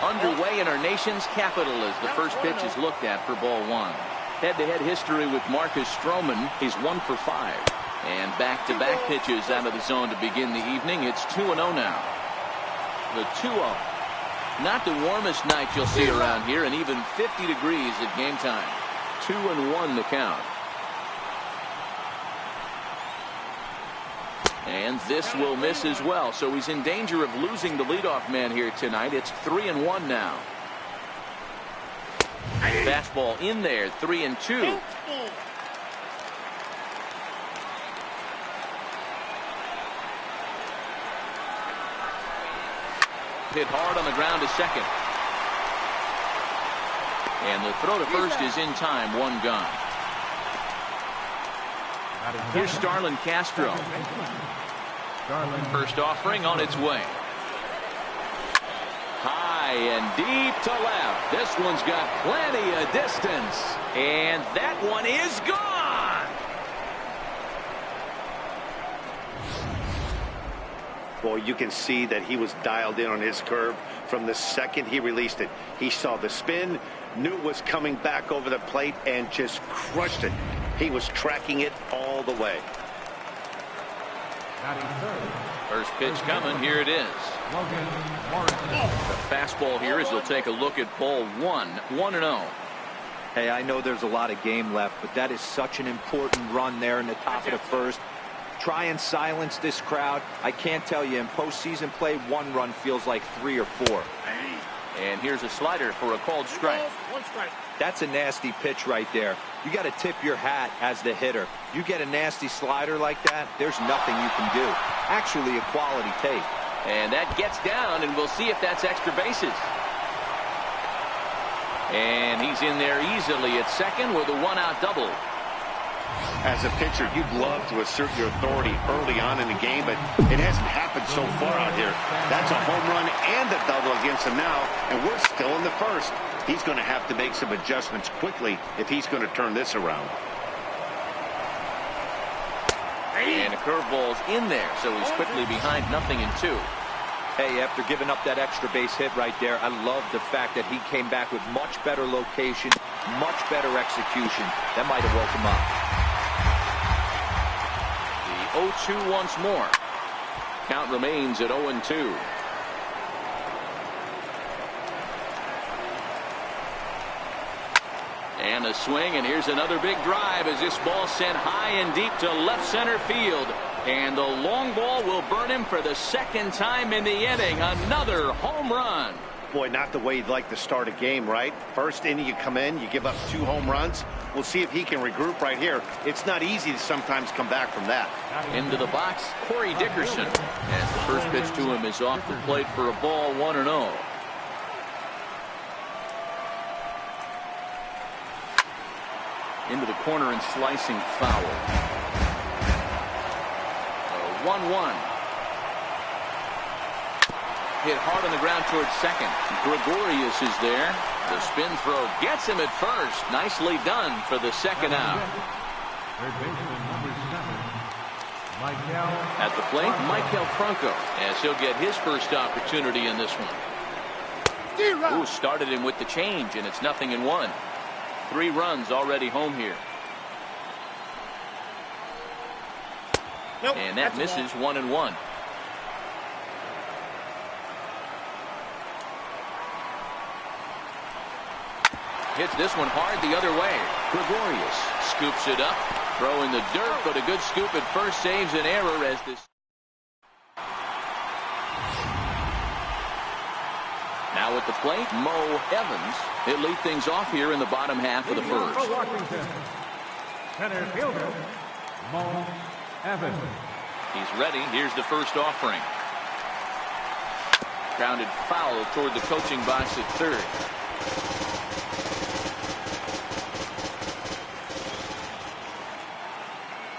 underway in our nation's capital as the first pitch is looked at for ball one. Head-to-head history with Marcus Stroman. He's 1 for 5. And back-to-back pitches out of the zone to begin the evening. It's 2-0 now. The 2-0. Not the warmest night you'll see around here, and even 50 degrees at game time. 2-1 the count. And this will miss as well, so he's in danger of losing the leadoff man here tonight. It's 3-1 now. Fastball in there, 3-2. Hit hard on the ground to second. And the throw to first is in time, 1 gone. Here's Starlin Castro. First offering on its way. High and deep to left. This one's got plenty of distance. And that one is gone. Boy, you can see that he was dialed in on his curve from the second he released it. He saw the spin, knew it was coming back over the plate, and just crushed it. He was tracking it all the way. First pitch coming. Here it is. The fastball here as he'll take a look at ball one. 1-0. Hey, I know there's a lot of game left, but that is such an important run there in the top of the first. Try and silence this crowd. I can't tell you, in postseason play, 1 run feels like 3 or 4. And here's a slider for a called strike. 1 strike. That's a nasty pitch right there. You got to tip your hat as the hitter. You get a nasty slider like that, there's nothing you can do. Actually, a quality take. And that gets down, and we'll see if that's extra bases. And he's in there easily at second with a 1-out double. As a pitcher, you'd love to assert your authority early on in the game, but it hasn't happened so far out here. That's a home run and a double against him now, and we're still in the first. He's going to have to make some adjustments quickly if he's going to turn this around. And a curveball's in there, so he's quickly behind 0-2. Hey, after giving up that extra base hit right there, I love the fact that he came back with much better location, much better execution. That might have woke him up. The 0-2 once more. Count remains at 0-2. And a swing, and here's another big drive as this ball sent high and deep to left center field. And the long ball will burn him for the second time in the inning. Another home run. Boy, not the way you'd like to start a game, right? First inning, you come in, you give up 2 home runs. We'll see if he can regroup right here. It's not easy to sometimes come back from that. Into the box, Corey Dickerson. As the first pitch to him is off the plate for a ball, 1-0. Into the corner and slicing foul. 1-1. Hit hard on the ground towards second. Gregorius is there. The spin throw gets him at first. Nicely done for the second out. At the plate, Michael Franco, as he'll get his first opportunity in this one. Ooh, started him with the change, and it's 0-1. 3 runs already home here. Nope, and that misses 1-1. Hits this one hard the other way. Gregorius scoops it up, throwing the dirt, but a good scoop at first saves an error as this. Now at the plate, Mo Evans. He'll lead things off here in the bottom half of the first. Center fielder, Mo Evans. He's ready. Here's the first offering. Grounded foul toward the coaching box at third.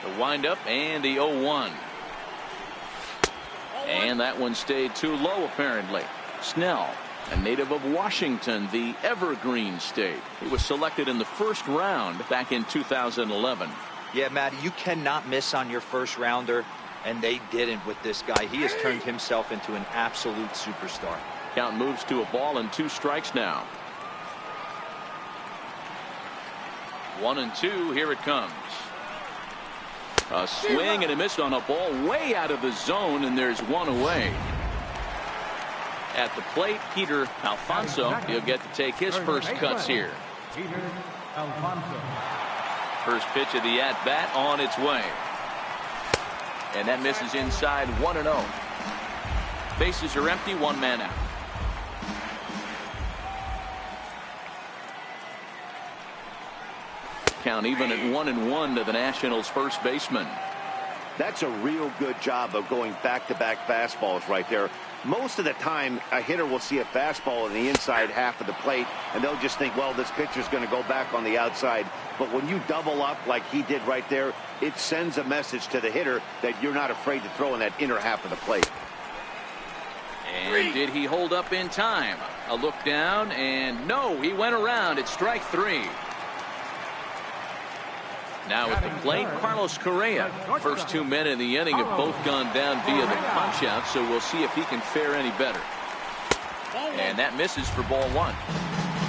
The windup and the 0-1. And that one stayed too low apparently. Snell, a native of Washington, the Evergreen State. He was selected in the first round back in 2011. Yeah, Matty, you cannot miss on your first rounder, and they didn't with this guy. He has turned himself into an absolute superstar. Count moves to a ball and 2 strikes now. 1-2. Here it comes. A swing and a miss on a ball way out of the zone, and there's 1 away. At the plate, Peter Alfonso. He'll get to take his first cuts here. Peter Alfonso. First pitch of the at-bat on its way. And that misses inside. 1-0. Bases are empty. 1 man out. Count even at 1-1 to the Nationals' first baseman. That's a real good job of going back-to-back fastballs right there. Most of the time, a hitter will see a fastball in the inside half of the plate, and they'll just think, well, this pitcher's going to go back on the outside. But when you double up like he did right there, it sends a message to the hitter that you're not afraid to throw in that inner half of the plate. And did he hold up in time? A look down, and no, he went around. It's strike 3. Now at the plate, Carlos Correa. First 2 men in the inning have both gone down via the punch-out, so we'll see if he can fare any better. And that misses for ball 1.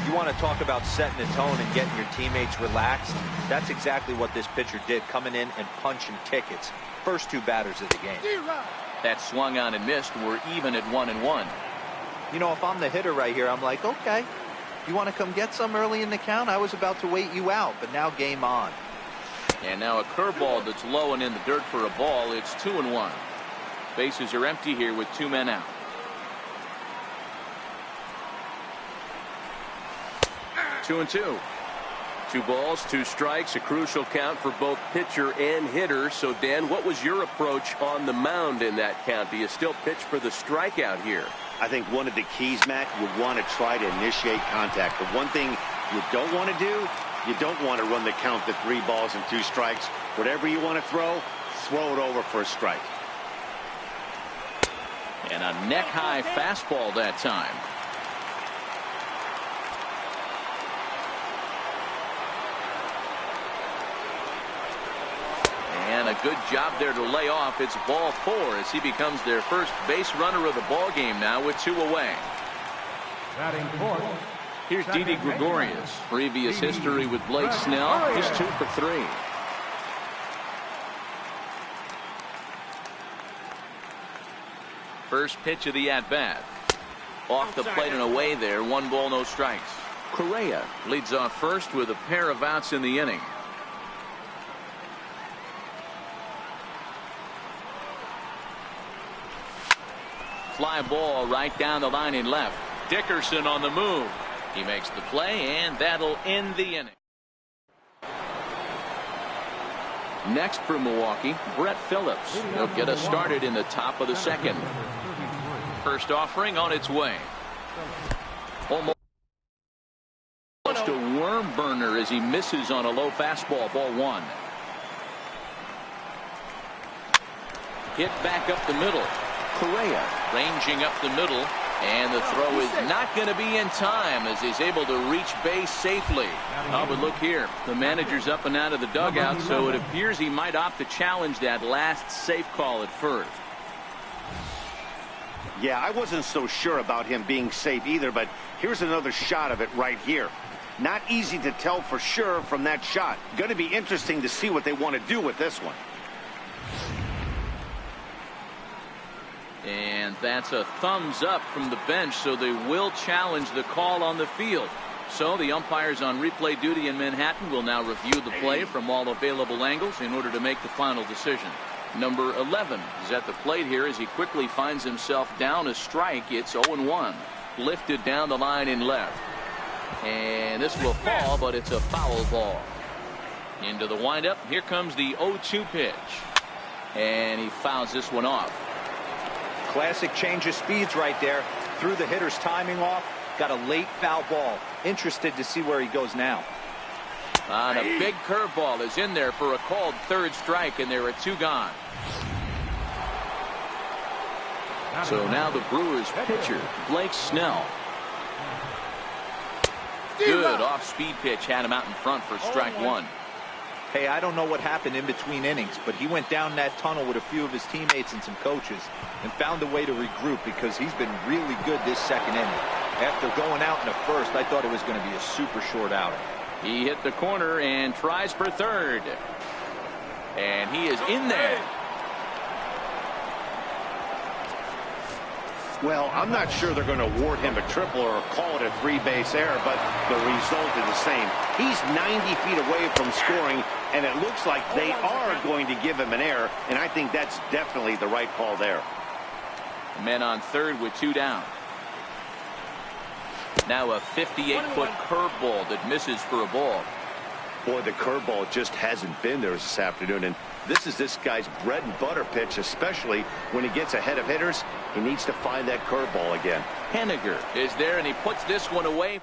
You want to talk about setting the tone and getting your teammates relaxed? That's exactly what this pitcher did, coming in and punching tickets. First 2 batters of the game. That swung on and missed. We're even at 1-1. You know, if I'm the hitter right here, I'm like, okay, you want to come get some early in the count? I was about to wait you out, but now game on. And now a curveball that's low and in the dirt for a ball. It's 2-1. Bases are empty here with 2 men out. 2-2. 2 balls, 2 strikes, a crucial count for both pitcher and hitter. So, Dan, what was your approach on the mound in that count? Do you still pitch for the strikeout here? I think one of the keys, Matt, you want to try to initiate contact. The one thing you don't want to do, you don't want to run the count to 3 balls and 2 strikes. Whatever you want to throw it over for a strike. And a neck-high fastball that time. And a good job there to lay off. It's ball 4 as he becomes their first base runner of the ball game now with 2 away. Batting 4th. Here's Didi Gregorius. Previous history with Blake Snell. He's 2 for 3. First pitch of the at-bat. Off the plate and away there. 1 ball, no strikes. Correa leads off first with a pair of outs in the inning. Fly ball right down the line in left. Dickerson on the move. He makes the play, and that'll end the inning. Next for Milwaukee, Brett Phillips. He'll get us started in the top of the 2nd. First offering on its way. Almost a worm burner as he misses on a low fastball. Ball 1. Hit back up the middle. Correa ranging up the middle, and the throw is not going to be in time as he's able to reach base safely. Oh, but look here, the manager's up and out of the dugout, so it appears he might opt to challenge that last safe call at first. Yeah, I wasn't so sure about him being safe either, but here's another shot of it right here. Not easy to tell for sure from that shot. Going to be interesting to see what they want to do with this one. And that's a thumbs up from the bench, so they will challenge the call on the field. So the umpires on replay duty in Manhattan will now review the play from all available angles in order to make the final decision. Number 11 is at the plate here as he quickly finds himself down a strike. It's 0-1. Lifted down the line in left. And this will fall, but it's a foul ball. Into the windup. Here comes the 0-2 pitch. And he fouls this one off. Classic change of speeds right there. Threw the hitter's timing off. Got a late foul ball. Interested to see where he goes now. And a big curveball is in there for a called 3rd strike, and there are 2 gone. So now the Brewers pitcher, Blake Snell. Good off-speed pitch had him out in front for strike 1. Hey, I don't know what happened in between innings, but he went down that tunnel with a few of his teammates and some coaches and found a way to regroup because he's been really good this second inning. After going out in the first, I thought it was going to be a super short outing. He hit the corner and tries for third. And he is in there. Well, I'm not sure they're going to award him a triple or call it a three-base error, but the result is the same. He's 90 feet away from scoring, and it looks like they are going to give him an error, and I think that's definitely the right call there. Men on third with 2 down. Now a 58-foot curveball that misses for a ball. Boy, the curveball just hasn't been there this afternoon, and this is this guy's bread and butter pitch, especially when he gets ahead of hitters. He needs to find that curveball again. Henniger is there, and he puts this one away.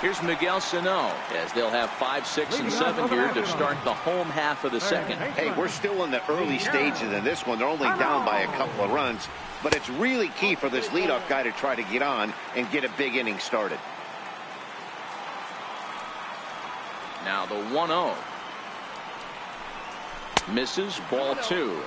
Here's Miguel Sano, as they'll have 5, 6, and 7 here to start the home half of the second. Hey, we're still in the early stages in this one. They're only down by a couple of runs, but it's really key for this leadoff guy to try to get on and get a big inning started. Now the 1-0. Misses, ball 2.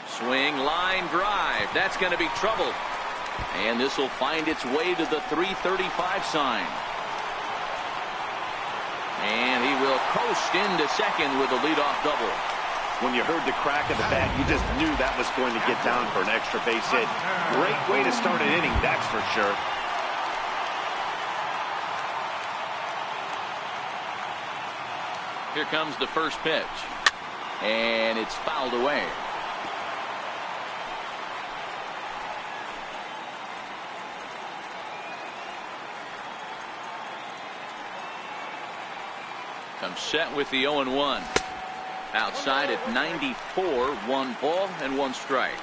Swing, line drive. That's going to be trouble. And this will find its way to the 335 sign. And he will coast into second with a leadoff double. When you heard the crack of the bat, you just knew that was going to get down for an extra base hit. Great way to start an inning, that's for sure. Here comes the first pitch. And it's fouled away. Comes set with the 0-1. Outside at 94, 1 ball and 1 strike.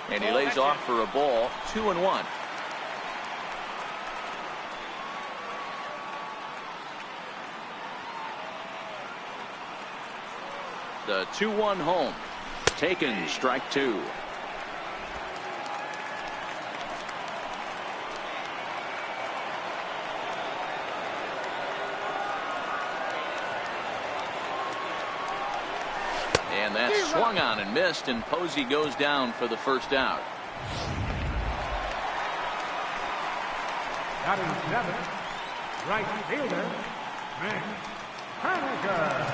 And he lays off for a ball, 2-1. The 2-1 home. Taken, strike 2. And that's swung on and missed, and Posey goes down for the first out. Batting 7, right fielder, Henniger.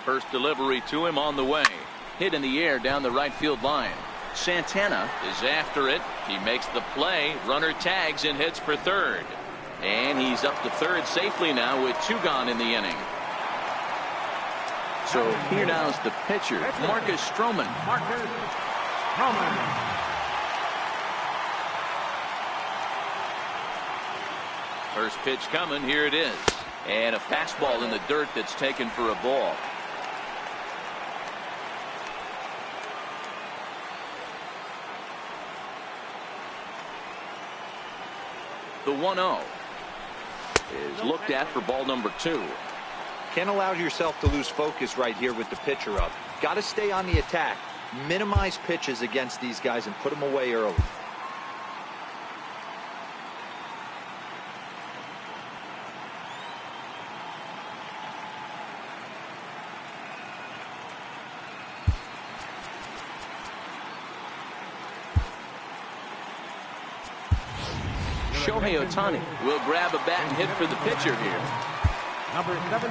First delivery to him on the way. Hit in the air down the right field line. Santana is after it. He makes the play. Runner tags and heads for third. And he's up to third safely now with 2 gone in the inning. So here now is the pitcher, Marcus Stroman. First pitch coming. Here it is. And a fastball in the dirt that's taken for a ball. The 1-0 is looked at for ball number 2. Can't allow yourself to lose focus right here with the pitcher up. Got to stay on the attack. Minimize pitches against these guys and put them away early. Shohei Ohtani will grab a bat and hit for the pitcher here. Number 17.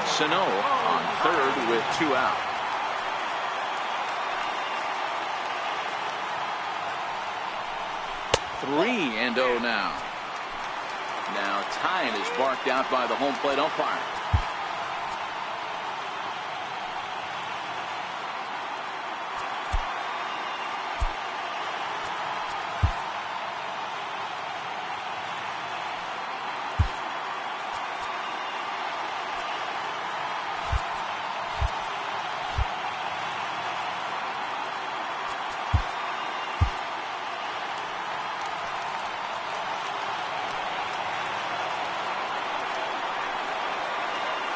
Sano on third with 2 out. Three and 0 now. Now time is barked out by the home plate umpire.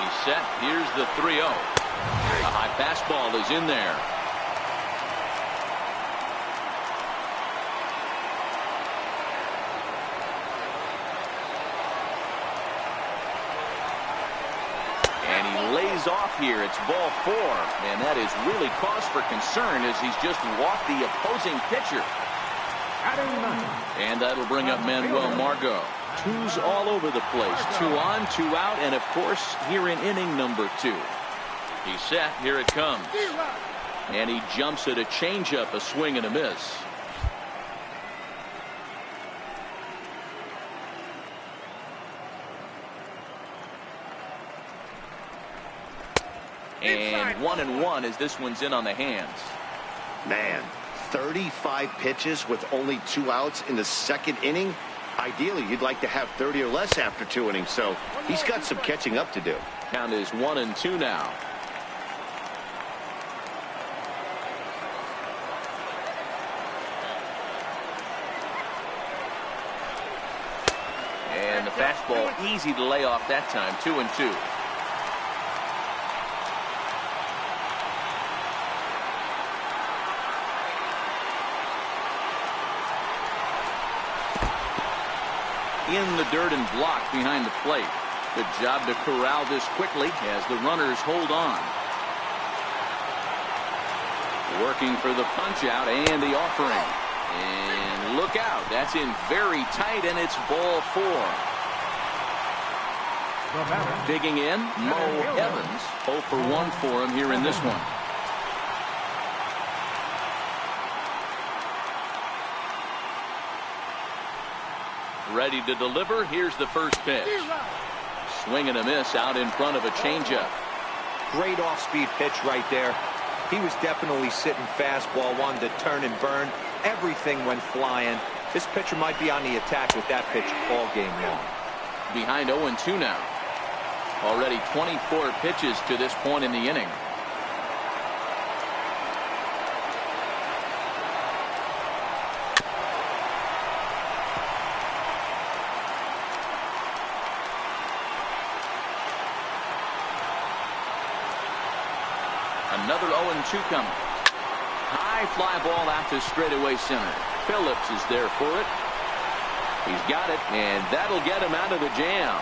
He's set. Here's the 3-0. A high fastball is in there. And he lays off here. It's ball 4. And that is really cause for concern as he's just walked the opposing pitcher. And that'll bring up Manuel Margot. 2s all over the place. 2 on, 2 out, and of course here in inning number 2. He's set. Here it comes. And he jumps at a changeup, a swing and a miss. And 1-1 as this one's in on the hands. Man, 35 pitches with only 2 outs in the 2nd inning. Ideally, you'd like to have 30 or less after 2 innings, so he's got some catching up to do. Count is 1-2 now. And the fastball easy to lay off that time. 2-2. In the dirt and blocked behind the plate. Good job to corral this quickly as the runners hold on. Working for the punch out and the offering. And look out. That's in very tight, and it's ball 4. Digging in, Mo Evans. 0 for 1 for him here in this one. Ready to deliver. Here's the first pitch. Swing and a miss out in front of a changeup. Great off-speed pitch right there. He was definitely sitting fastball, wanted to turn and burn. Everything went flying. This pitcher might be on the attack with that pitch all game long. Behind 0-2 now. Already 24 pitches to this point in the inning. Another 0-2 coming. High fly ball out to straightaway center. Phillips is there for it. He's got it, and that'll get him out of the jam.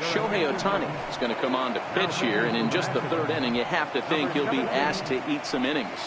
Shohei Ohtani is going to come on to pitch here, and in just the 3rd inning, you have to think he'll be asked to eat some innings.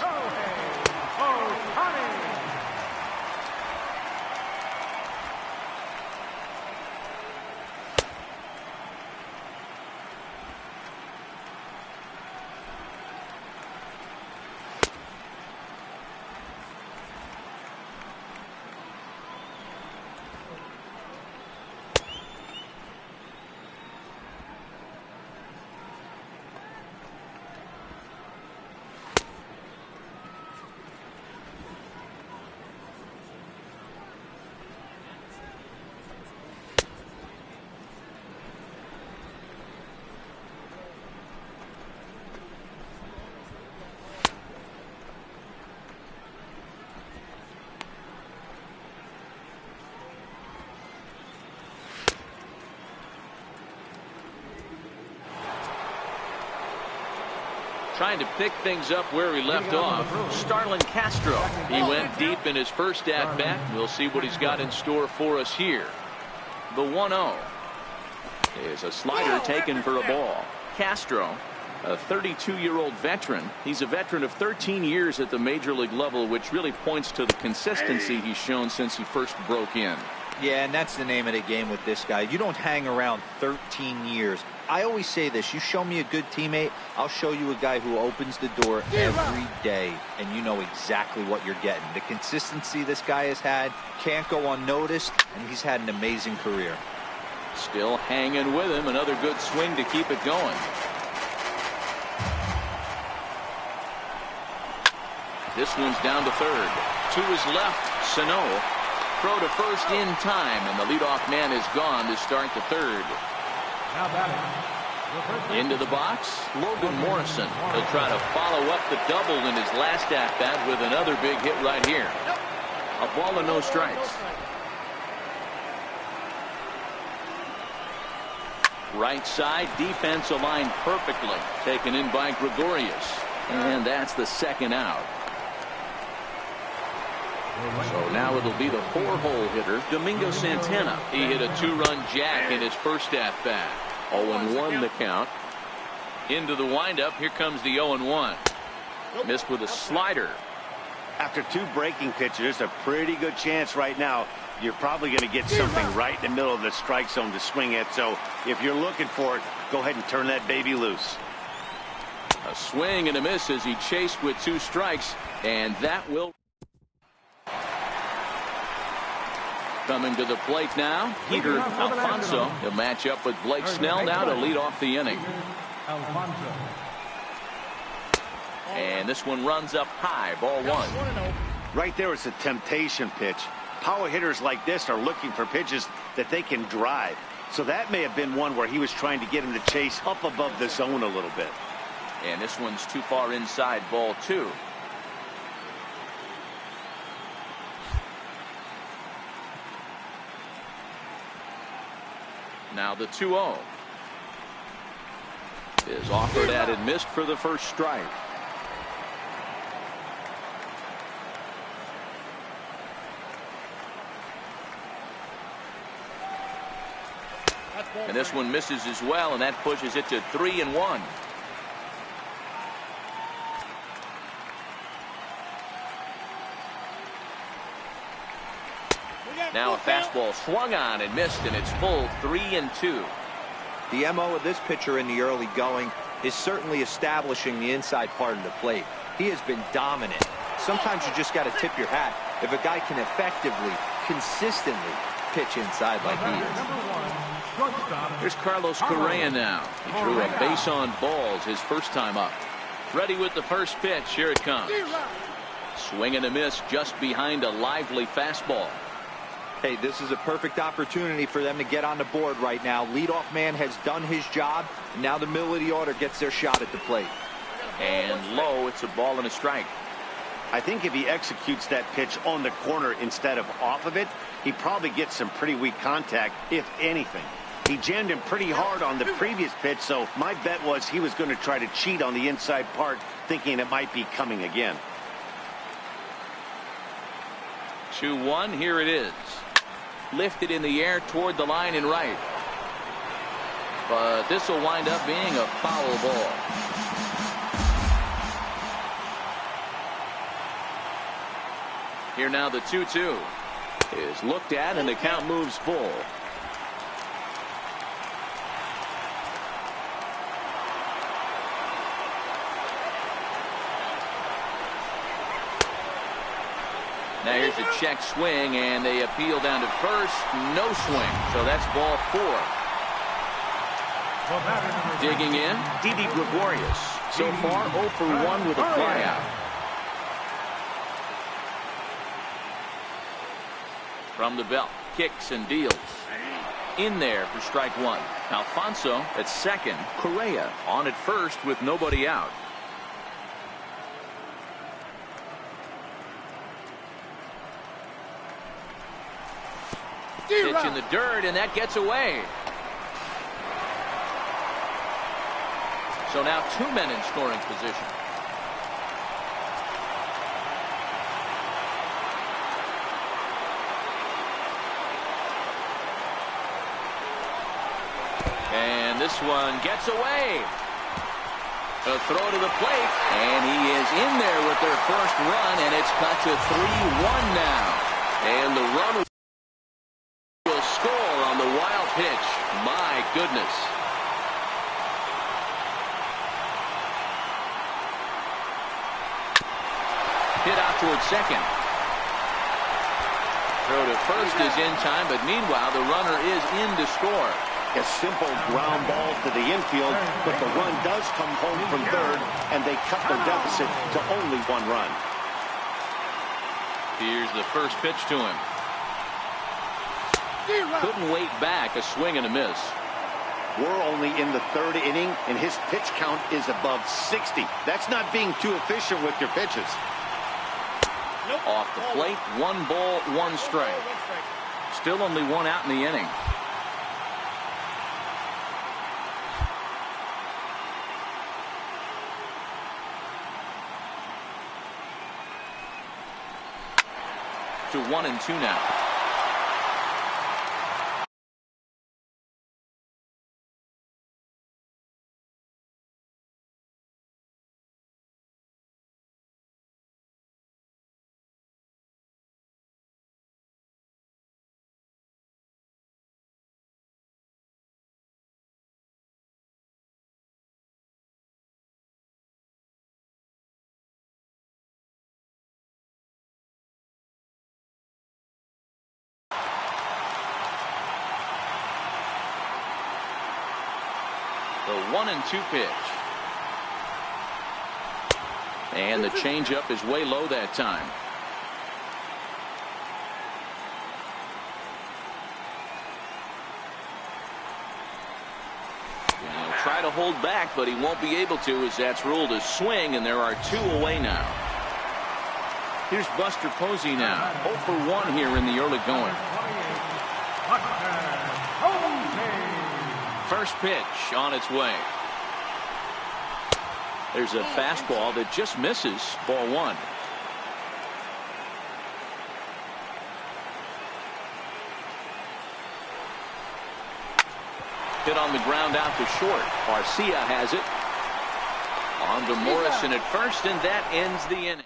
Trying to pick things up where he left off. Starlin Castro. He went deep in his first at-bat. We'll see what he's got in store for us here. The 1-0 is a slider taken for a ball. Castro, a 32-year-old veteran. He's a veteran of 13 years at the major league level, which really points to the consistency he's shown since he first broke in. Yeah, and that's the name of the game with this guy. You don't hang around 13 years. I always say this, you show me a good teammate, I'll show you a guy who opens the door every day, and you know exactly what you're getting. The consistency this guy has had can't go unnoticed, and he's had an amazing career. Still hanging with him. Another good swing to keep it going. This one's down to 3rd. To his left, Sano. Throw to first in time, and the leadoff man is gone to start the 3rd. Into the box, Logan Morrison. He'll try to follow up the double in his last at-bat with another big hit right here. A ball and no strikes. Right side, defense aligned perfectly. Taken in by Gregorius. And that's the second out. So now it'll be the 4-hole hitter, Domingo Santana. He hit a 2-run jack in his first at-bat. 0-1 the count. Into the windup. Here comes the 0-1. Missed with a slider. After 2 breaking pitches, there's a pretty good chance right now you're probably going to get something right in the middle of the strike zone to swing at. So if you're looking for it, go ahead and turn that baby loose. A swing and a miss as he chased with 2 strikes, and that will. Coming to the plate now, Peter Alfonso. He'll match up with Blake Snell now to lead off the inning. And this one runs up high, ball 1. Right there is a temptation pitch. Power hitters like this are looking for pitches that they can drive. So that may have been one where he was trying to get him to chase up above the zone a little bit. And this one's too far inside, ball 2. Now the 2-0 is offered at and missed for the first strike. And this one misses as well, and that pushes it to 3-1. Now a fastball swung on and missed, and it's full 3-2. The MO of this pitcher in the early going is certainly establishing the inside part of the plate. He has been dominant. Sometimes you just got to tip your hat if a guy can effectively, consistently pitch inside like he is. Here's Carlos Correa now. He threw a base on balls his first time up. Ready with the first pitch. Here it comes. Swing and a miss just behind a lively fastball. Hey, this is a perfect opportunity for them to get on the board right now. Leadoff man has done his job. And now the middle of the order gets their shot at the plate. And low, it's a ball and a strike. I think if he executes that pitch on the corner instead of off of it, he probably gets some pretty weak contact, if anything. He jammed him pretty hard on the previous pitch, so my bet was he was going to try to cheat on the inside part, thinking it might be coming again. 2-1, here it is. Lifted in the air toward the line and right. But this will wind up being a foul ball. Here now the 2-2 is looked at, and the count moves full. Now here's a check swing, and they appeal down to first. No swing, so that's ball 4. Digging in, Didi Gregorius. So far 0 for 1 with a flyout. From the belt, kicks and deals. In there for strike 1. Alfonso at second. Correa on at first with nobody out. Pitch in the dirt, and that gets away. So now 2 men in scoring position. And this one gets away. A throw to the plate, and he is in there with their first run, and it's cut to 3-1 now. And the run will score on the wild pitch. My goodness. Hit out towards second. Throw to first is in time, but meanwhile the runner is in to score. A simple ground ball to the infield, but the run does come home from third, and they cut their deficit to only 1 run. Here's the first pitch to him. Couldn't wait back, a swing and a miss. We're only in the 3rd inning, and his pitch count is above 60. That's not being too efficient with your pitches. Off the plate, 1 ball, 1 strike. Still only 1 out in the inning. to 1-2 now. The 1-2 pitch. And the changeup is way low that time. He'll try to hold back, but he won't be able to, as that's ruled a swing, and there are 2 away now. Here's Buster Posey now. 0 for 1 here in the early going. First pitch on its way. There's a fastball that just misses. Ball 1. Hit on the ground out to short. Garcia has it. On to Morrison at first, and that ends the inning.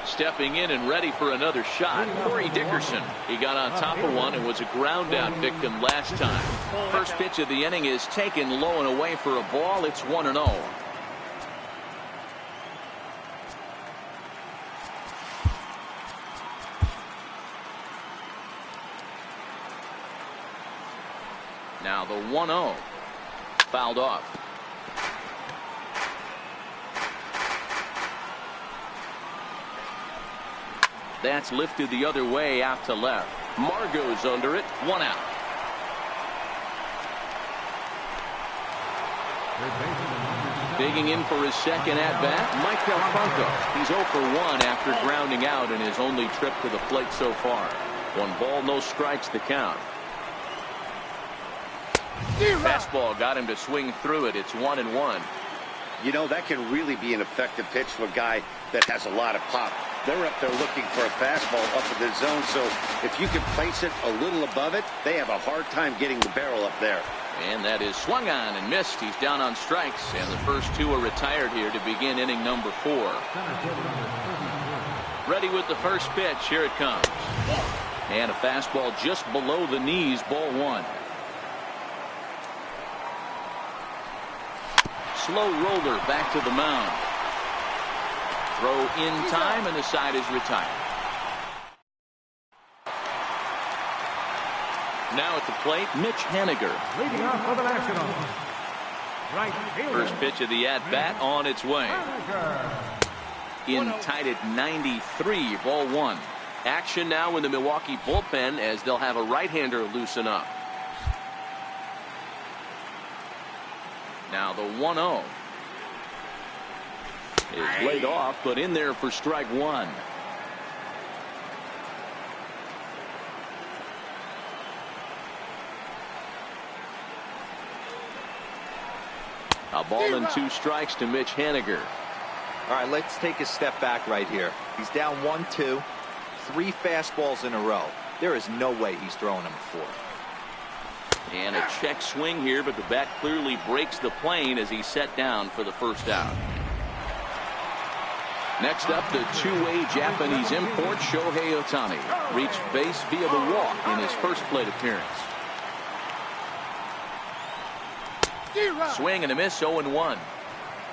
Stepping in and ready for another shot, Corey Dickerson. He got on top of one and was a ground out victim last time. First pitch of the inning is taken low and away for a ball. It's 1-0. Now the 1-0. Fouled off. That's lifted the other way out to left. Margot's under it. 1 out. Digging in for his second at-bat, Michael Franco. He's 0 for 1 after grounding out in his only trip to the plate so far. 1 ball, no strikes the count. Fastball got him to swing through it. It's 1-1. You know, that can really be an effective pitch to a guy that has a lot of pop. They're up there looking for a fastball up in the zone, so if you can place it a little above it, they have a hard time getting the barrel up there. And that is swung on and missed. He's down on strikes, and the first 2 are retired here to begin inning number 4. Ready with the first pitch. Here it comes. And a fastball just below the knees. Ball 1. Slow roller back to the mound. Throw in time, and the side is retired. Now at the plate, Mitch Haniger. Leading off for the Nationals. Right fielder. First pitch of the at-bat on its way. In tight at 93, ball 1. Action now in the Milwaukee bullpen as they'll have a right-hander loosen up. Now the 1-0 is laid off, but in there for strike 1. A ball and 2 strikes to Mitch Haniger. All right, let's take a step back right here. He's down 1-2, 3 fastballs in a row. There is no way he's throwing him a 4th. And a check swing here, but the bat clearly breaks the plane as he's set down for the first out. Next up, the 2-way Japanese import Shohei Ohtani reached base via the walk in his first plate appearance. Swing and a miss, 0-1.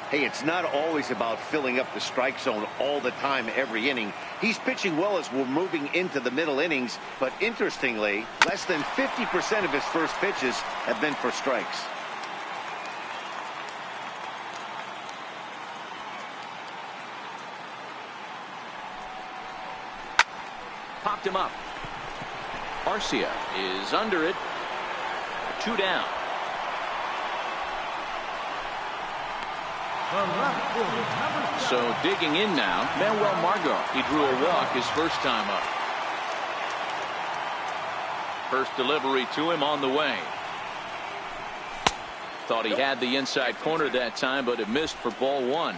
Hey, it's not always about filling up the strike zone all the time every inning. He's pitching well as we're moving into the middle innings, but interestingly, less than 50% of his first pitches have been for strikes. Popped him up. Garcia is under it. 2 down. So digging in now, Manuel Margot. He drew a walk his first time up. First delivery to him on the way. Thought he had the inside corner that time, but it missed for ball 1.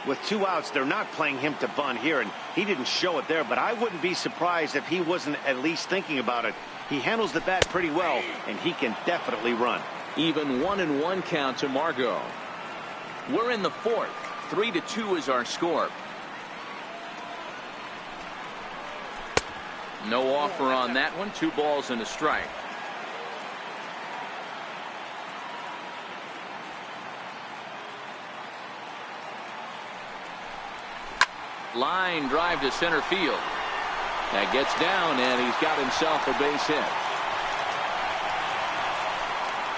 With 2 outs, they're not playing him to bunt here, and he didn't show it there, but I wouldn't be surprised if he wasn't at least thinking about it. He handles the bat pretty well, and he can definitely run. Even 1-1 count to Margot. We're in the 4th. 3-2 is our score. No offer on that one. 2 balls and a strike. Line drive to center field. That gets down, and he's got himself a base hit.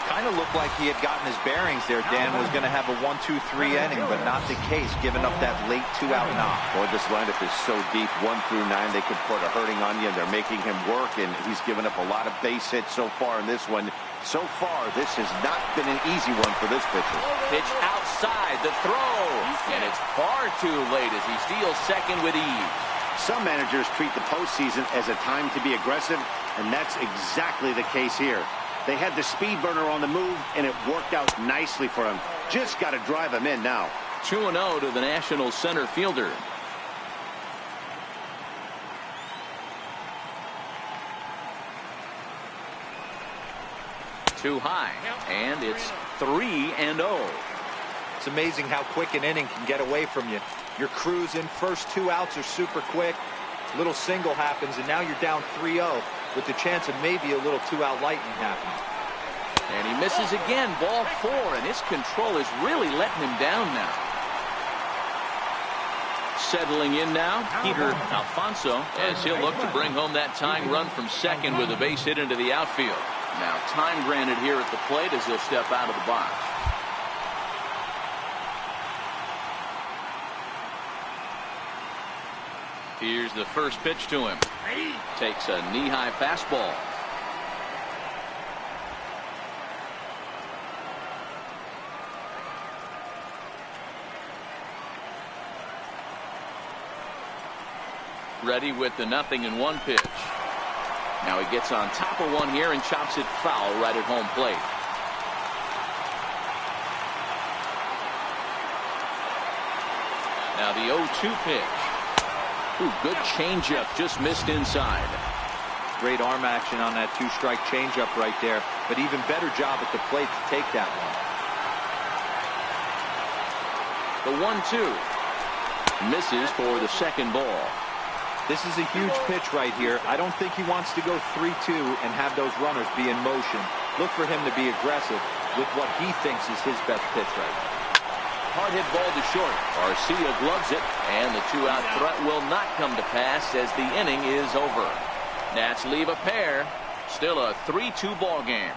Kind of looked like he had gotten his bearings there. Dan was going to have a 1-2-3 inning, but not the case, giving up that late 2-out knock. Boy, this lineup is so deep. 1 through 9, they could put a hurting on you. They're making him work, and he's given up a lot of base hits so far in this one. So far, this has not been an easy one for this pitcher. Pitch outside, the throw, and it's far too late as he steals second with ease. Some managers treat the postseason as a time to be aggressive, and that's exactly the case here. They had the speed burner on the move, and it worked out nicely for him. Just got to drive him in now. 2-0 to the National center fielder. Too high, and it's 3-0. It's amazing how quick an inning can get away from you. You're cruising. First 2 outs are super quick. Little single happens, and now you're down 3-0 with the chance of maybe a little 2-out lightning happening. And he misses again. Ball 4, and his control is really letting him down now. Settling in now, Peter Alfonso, as he'll look to bring home that tying run from second with a base hit into the outfield. Now time granted here at the plate as he'll step out of the box. Here's the first pitch to him. Takes a knee-high fastball. Ready with the 0-1 pitch. Now he gets on top of one here and chops it foul right at home plate. Now the 0-2 pitch. Ooh, good changeup, just missed inside. Great arm action on that 2-strike changeup right there, but even better job at the plate to take that The one. 1-2 misses for the second ball. This is a huge pitch right here. I don't think he wants to go 3-2 and have those runners be in motion. Look for him to be aggressive with what he thinks is his best pitch right now. Hard hit ball to short. Garcia gloves it, and the 2-out threat will not come to pass as the inning is over. Nats leave a pair. Still a 3-2 ball game.